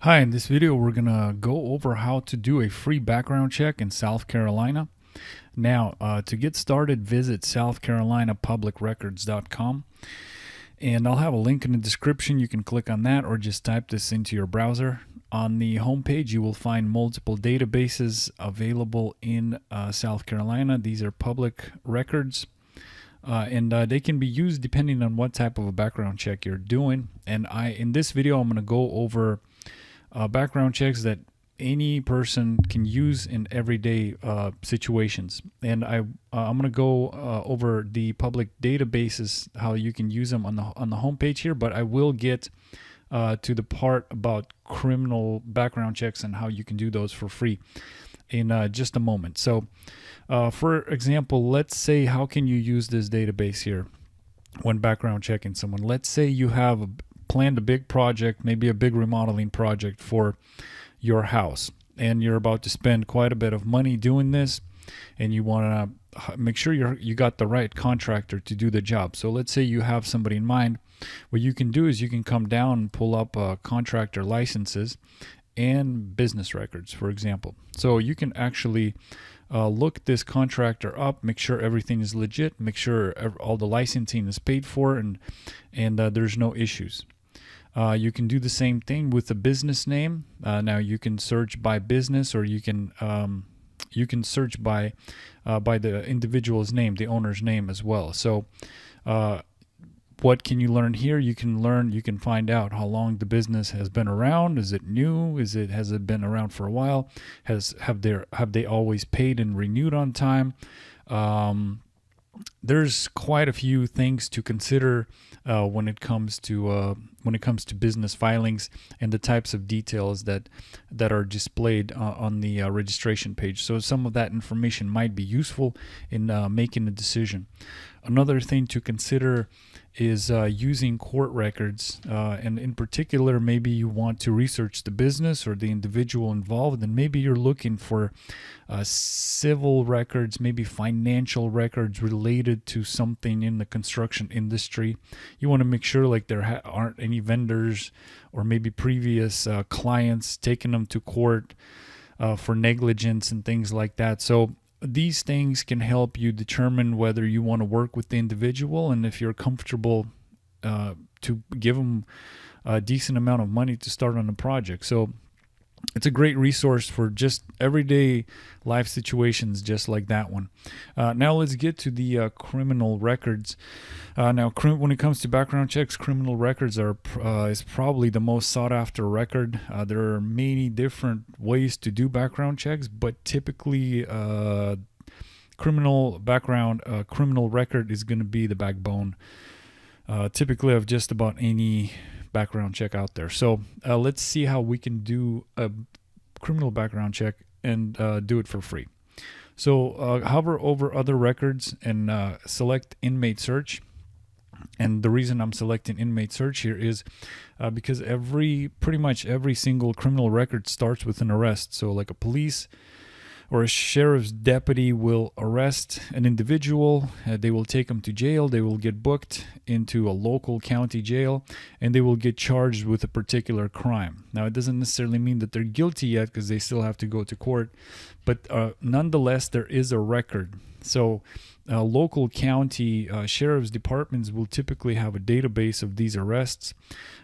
Hi, in this video we're going to go over how to do a free background check in South Carolina. Now, to get started, visit southcarolinapublicrecords.com, and I'll have a link in the description. You can click on that or just type this into your browser. On the home page, you will find multiple databases available in South Carolina. These are public records. They can be used depending on what type of a background check you're doing. And in this video, I'm going to go over background checks that any person can use in everyday situations. And I'm going to go over the public databases, how you can use them on the homepage here. But I will get to the part about criminal background checks and how you can do those for free in just a moment. So, for example, let's say, how can you use this database here when background checking someone? Let's say you have planned a big project, maybe a big remodeling project for your house, and you're about to spend quite a bit of money doing this, and you want to make sure you got the right contractor to do the job. So let's say you have somebody in mind. What you can do is you can come down and pull up contractor licenses and business records, for example. So you can actually look this contractor up, make sure everything is legit, make sure all the licensing is paid for, and there's no issues. You can do the same thing with the business name. Now you can search by business, or you can search by the individual's name, the owner's name as well. So what can you learn here? You can find out how long the business has been around. Is it new? Has it been around for a while? Have they always paid and renewed on time? There's quite a few things to consider when it comes to business filings and the types of details that are displayed on the registration page. So some of that information might be useful in making a decision. Another thing to consider is using court records, and in particular, maybe you want to research the business or the individual involved, and maybe you're looking for civil records, maybe financial records related to something in the construction industry. You want to make sure like there aren't any vendors or maybe previous clients taking them to court for negligence and things like that. So these things can help you determine whether you want to work with the individual and if you're comfortable to give them a decent amount of money to start on a project. So it's a great resource for just everyday life situations just like that one. Now let's get to the criminal records. When it comes to background checks, criminal records is probably the most sought after record. There are many different ways to do background checks, but typically criminal record is going to be the backbone typically of just about any background check out there. So let's see how we can do a criminal background check and do it for free. So hover over other records and select inmate search. And the reason I'm selecting inmate search here is because pretty much every single criminal record starts with an arrest. So like a police or a sheriff's deputy will arrest an individual. They will take them to jail. They will get booked into a local county jail, and they will get charged with a particular crime. Now, it doesn't necessarily mean that they're guilty yet because they still have to go to court, but nonetheless, there is a record. So local county sheriff's departments will typically have a database of these arrests.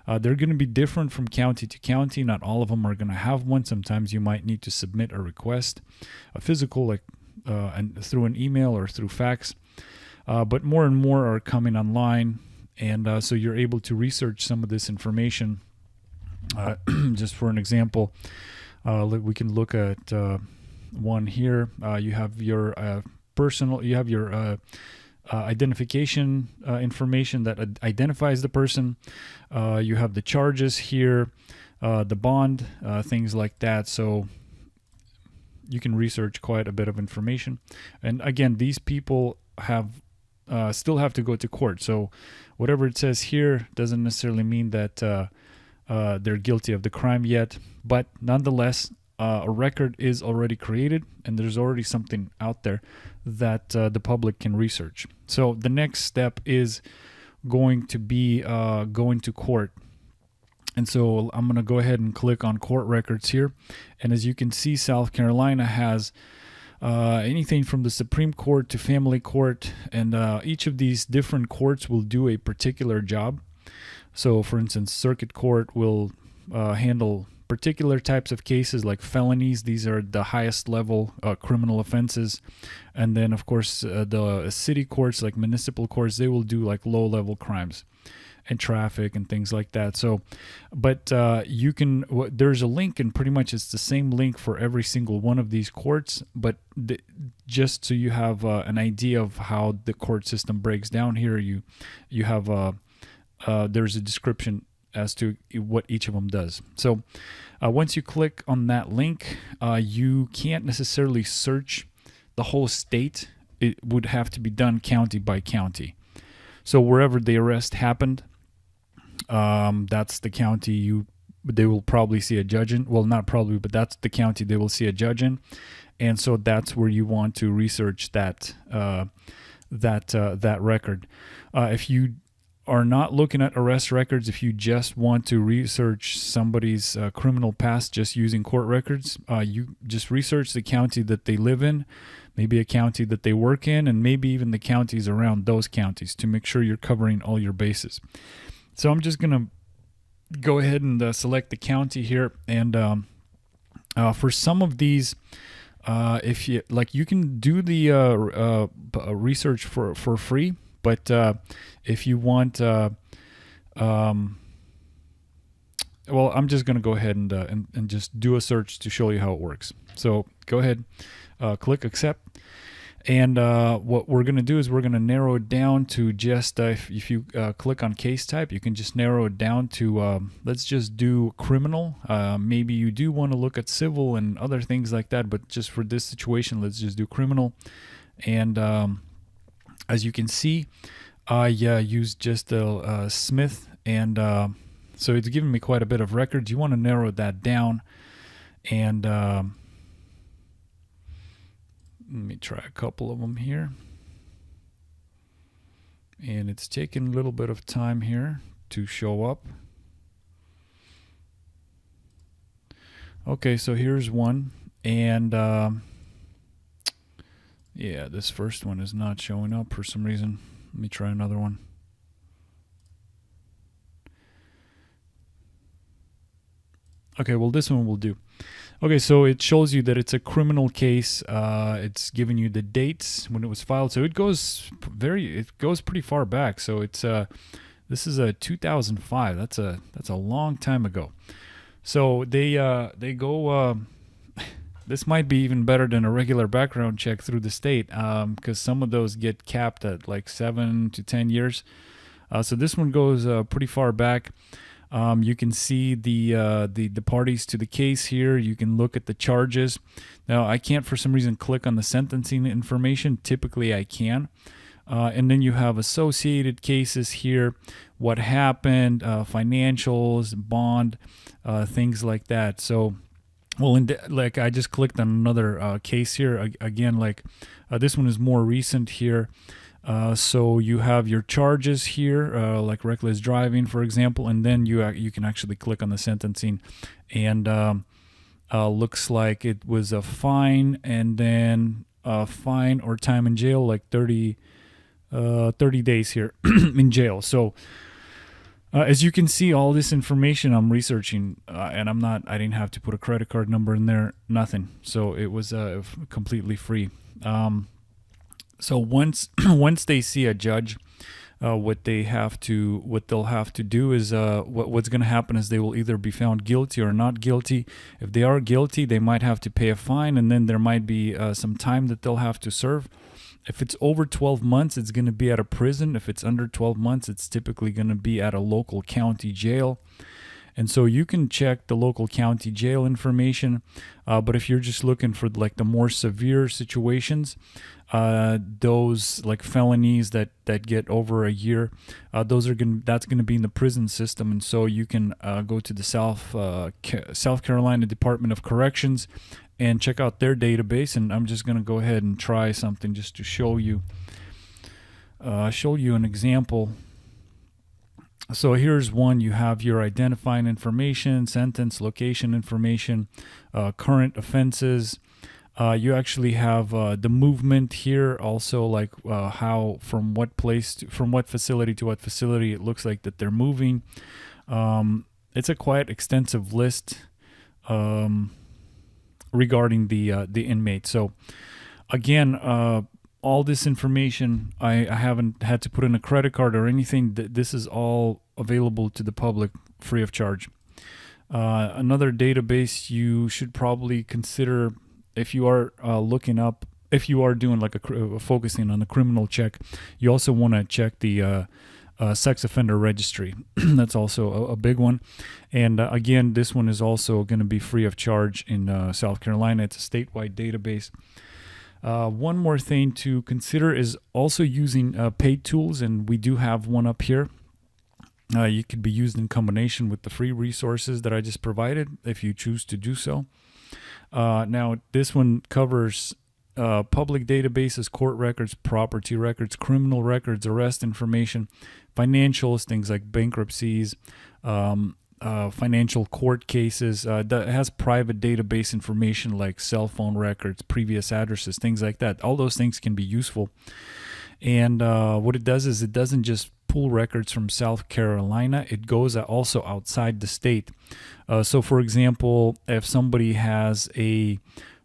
They're going to be different from county to county. Not all of them are going to have one. Sometimes you might need to submit a request, a physical, and through an email or through fax. But more and more are coming online, and so you're able to research some of this information. Just for an example, we can look at one here. You have your identification information that identifies the person. You have the charges here, the bond, things like that. So you can research quite a bit of information. And again, these people still have to go to court. So whatever it says here doesn't necessarily mean that they're guilty of the crime yet. But nonetheless, a record is already created, and there's already something out there that the public can research. So the next step is going to be going to court. And so I'm going to go ahead and click on court records here. And as you can see, South Carolina has anything from the Supreme Court to family court, and each of these different courts will do a particular job. So for instance, circuit court will handle particular types of cases like felonies. These are the highest level criminal offenses. And then of course the city courts, like municipal courts, they will do like low level crimes and traffic and things like that. So, but you can, there's a link, and pretty much it's the same link for every single one of these courts, but just so you have an idea of how the court system breaks down here, you have there's a description as to what each of them does. So once you click on that link, you can't necessarily search the whole state. It would have to be done county by county. So wherever the arrest happened, that's the county they will probably see a judge in. Well, not probably, but that's the county they will see a judge in. And so that's where you want to research that record. If you are not looking at arrest records, if you just want to research somebody's criminal past just using court records, you just research the county that they live in, maybe a county that they work in, and maybe even the counties around those counties to make sure you're covering all your bases. So I'm just going to go ahead and select the county here. And for some of these, if you like, you can do the research for free. But if you want, well, I'm just going to go ahead and just do a search to show you how it works. So go ahead, click accept. And what we're going to do is we're going to narrow it down to just, if you click on case type, you can just narrow it down to, let's just do criminal. Maybe you do want to look at civil and other things like that, but just for this situation, let's just do criminal. And as you can see, I used just Smith, and so it's giving me quite a bit of records. You want to narrow that down, and let me try a couple of them here. And it's taking a little bit of time here to show up. Okay, so here's one, and yeah, this first one is not showing up for some reason. Let me try another one. Okay, well, this one will do. Okay, so it shows you that it's a criminal case. It's giving you the dates when it was filed. So it goes pretty far back. So it's this is a 2005. That's a long time ago. So they go. This might be even better than a regular background check through the state, because some of those get capped at like 7 to 10 years. So this one goes pretty far back. You can see the parties to the case here. You can look at the charges. Now, I can't for some reason click on the sentencing information. Typically, I can. And then you have associated cases here, what happened, financials, bond, things like that. So, well, like I just clicked on another case here. Again, like this one is more recent here. So you have your charges here, like reckless driving, for example, and then you can actually click on the sentencing, and looks like it was a fine, and then a fine or time in jail, like 30 days here in jail. So as you can see, all this information I'm researching, and I didn't have to put a credit card number in there, nothing. So it was completely free. So once they see a judge, what they'll have to do is what's going to happen is they will either be found guilty or not guilty. If they are guilty, they might have to pay a fine, and then there might be some time that they'll have to serve. If it's over 12 months, it's going to be at a prison. If it's under 12 months, it's typically going to be at a local county jail. And so you can check the local county jail information, but if you're just looking for like the more severe situations, those like felonies that get over a year, that's going to be in the prison system. And so you can go to the South Carolina Department of Corrections and check out their database. And I'm just going to go ahead and try something just to show you an example So here's one. You have your identifying information, sentence, location information, current offenses. You actually have the movement here, also like how from what place from what facility to what facility it looks like that they're moving. It's a quite extensive list regarding the inmate. So again, all this information, I haven't had to put in a credit card or anything. This is all available to the public free of charge. Another database you should probably consider if you are if you are doing like focusing on the criminal check, you also want to check the sex offender registry. That's also a big one. And again, this one is also going to be free of charge in South Carolina. It's a statewide database. One more thing to consider is also using paid tools, and we do have one up here. You could be used in combination with the free resources that I just provided if you choose to do so. Now, this one covers public databases, court records, property records, criminal records, arrest information, financials, things like bankruptcies, financial court cases. That has private database information like cell phone records, previous addresses, things like that. All those things can be useful. And what it does is it doesn't just pull records from South Carolina, it goes also outside the state. So for example, if somebody has a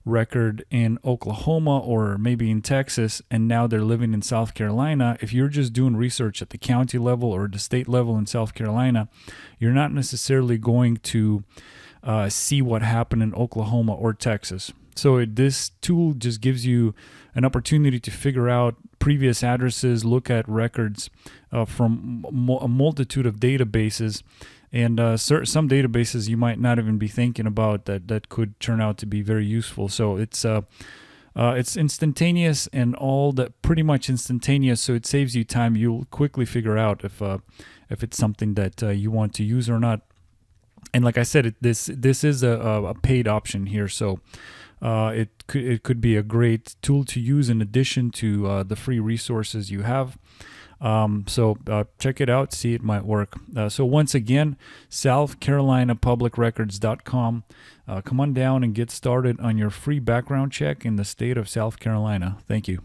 record in Oklahoma or maybe in Texas and now they're living in South Carolina, if you're just doing research at the county level or the state level in South Carolina, you're not necessarily going to see what happened in Oklahoma or Texas. So this tool just gives you an opportunity to figure out previous addresses, look at records from a multitude of databases, and some databases you might not even be thinking about that could turn out to be very useful. So it's instantaneous and all that, pretty much instantaneous. So it saves you time. You'll quickly figure out if it's something that you want to use or not. And like I said, this is a paid option here. So it could be a great tool to use in addition to the free resources you have. So check it out, see it might work. So once again, SouthCarolinaPublicRecords.com. Come on down and get started on your free background check in the state of South Carolina. Thank you.